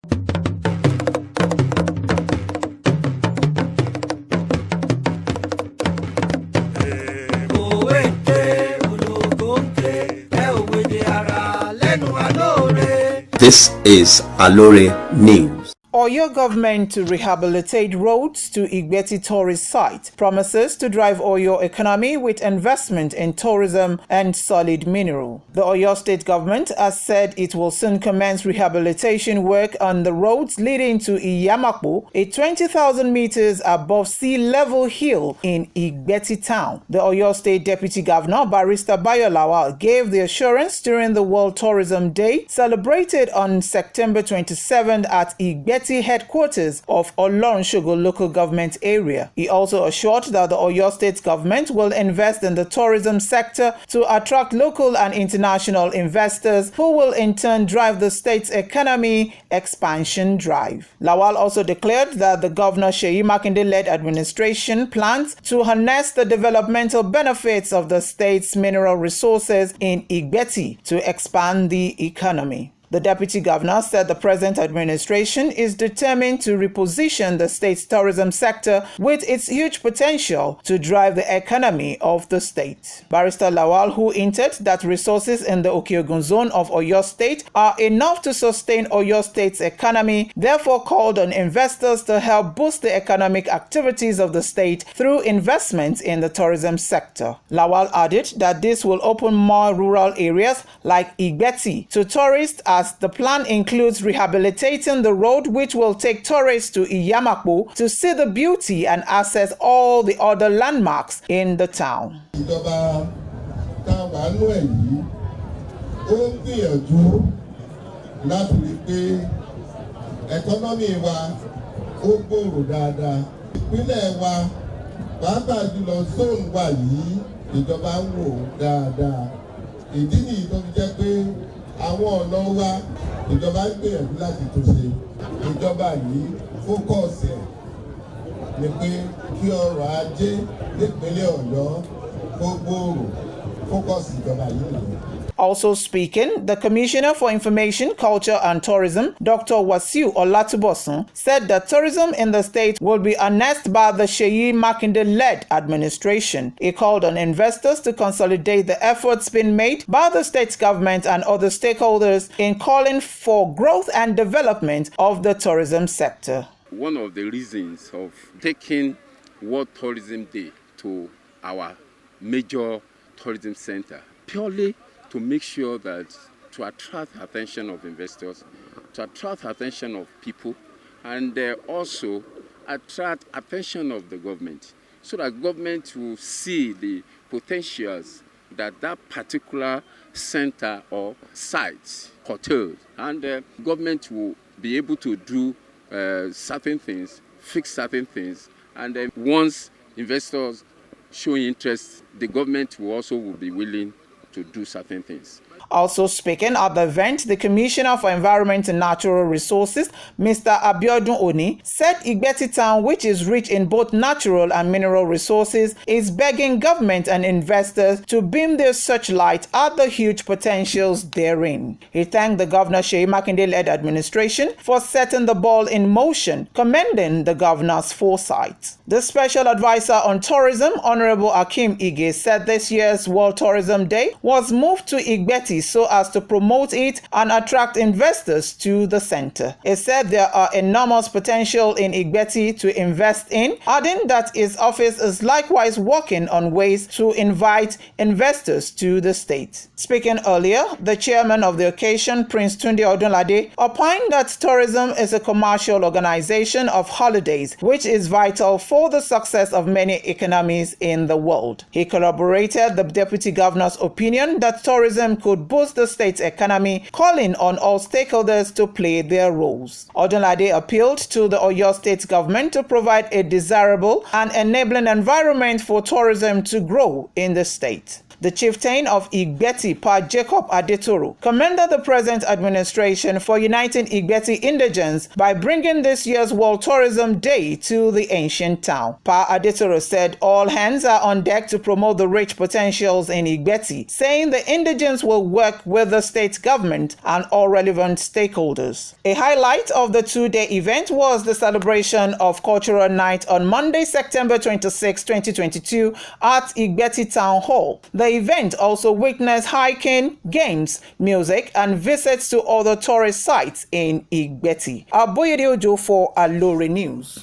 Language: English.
This is Alore News. Oyo government to rehabilitate roads to Igbeti tourist site promises to drive Oyo economy with investment in tourism and solid mineral. The Oyo state government has said it will soon commence rehabilitation work on the roads leading to Iyamakpo, a 20,000 meters above sea level hill in Igbeti town. The Oyo state deputy governor, Barrister Bayo Lawal, gave the assurance during the World Tourism Day celebrated on September 27th at Igbeti headquarters of Olorunshogo local government area. He also assured that the Oyo state government will invest in the tourism sector to attract local and international investors who will in turn drive the state's economy expansion drive. Lawal also declared that the Governor Seyi Makinde-led administration plans to harness the developmental benefits of the state's mineral resources in Igbeti to expand the economy. The deputy governor said the present administration is determined to reposition the state's tourism sector with its huge potential to drive the economy of the state. Barrister Lawal, who hinted that resources in the Okeogun zone of Oyo State are enough to sustain Oyo State's economy, therefore called on investors to help boost the economic activities of the state through investments in the tourism sector. Lawal added that this will open more rural areas like Igbeti to tourists as the plan includes rehabilitating the road which will take tourists to Iyamakpo to see the beauty and access all the other landmarks in the town. Àwọn ọ̀nà wa ìjọba ń gbìyànjú láti tún ṣe ìjọba yìí fókọ̀sì ni pé kí ọrọ̀ ajé nípínlẹ̀ Ọ̀yọ́ kó gbòòrò fókọ̀sì ìjọba yìí nìyẹn. Also speaking, the Commissioner for Information, Culture and Tourism, Dr. Wasiu Olatubosun, said that tourism in the state will be harnessed by the Seyi Makinde-led administration. He called on investors to consolidate the efforts being made by the state government and other stakeholders in calling for growth and development of the tourism sector. One of the reasons of taking World Tourism Day to our major tourism center, purely to make sure that to attract attention of investors, to attract attention of people, and also attract attention of the government, so that government will see the potentials that that particular center or site hotels, and government will be able to do certain things, fix certain things, and then once investors show interest, the government will be willing to do certain things. Also speaking at the event, the Commissioner for Environment and Natural Resources, Mr. Abiodun Oni, said Igbeti town, which is rich in both natural and mineral resources, is begging government and investors to beam their searchlight at the huge potentials therein. He thanked the Governor Seyi Makinde-led administration for setting the ball in motion, commending the governor's foresight. The Special Advisor on Tourism, Honorable Akim Ige, said this year's World Tourism Day was moved to Igbeti so as to promote it and attract investors to the center. He said there are enormous potential in Igbeti to invest in, adding that his office is likewise working on ways to invite investors to the state. Speaking earlier, the chairman of the occasion, Prince Tunde Odunlade, opined that tourism is a commercial organization of holidays, which is vital for the success of many economies in the world. He corroborated the deputy governor's opinion that tourism could boost the state's economy, calling on all stakeholders to play their roles. Odunlade appealed to the Oyo state government to provide a desirable and enabling environment for tourism to grow in the state. The chieftain of Igbeti, Pa Jacob Adetoro, commended the present administration for uniting Igbeti indigents by bringing this year's World Tourism Day to the ancient town. Pa Adetoro said all hands are on deck to promote the rich potentials in Igbeti, saying the indigents will work with the state government and all relevant stakeholders. A highlight of the two-day event was the celebration of Cultural Night on Monday, September 26, 2022 at Igbeti Town Hall. The event also witnessed hiking, games, music, and visits to other tourist sites in Igbeti. Aboyede Ojo for Alore News.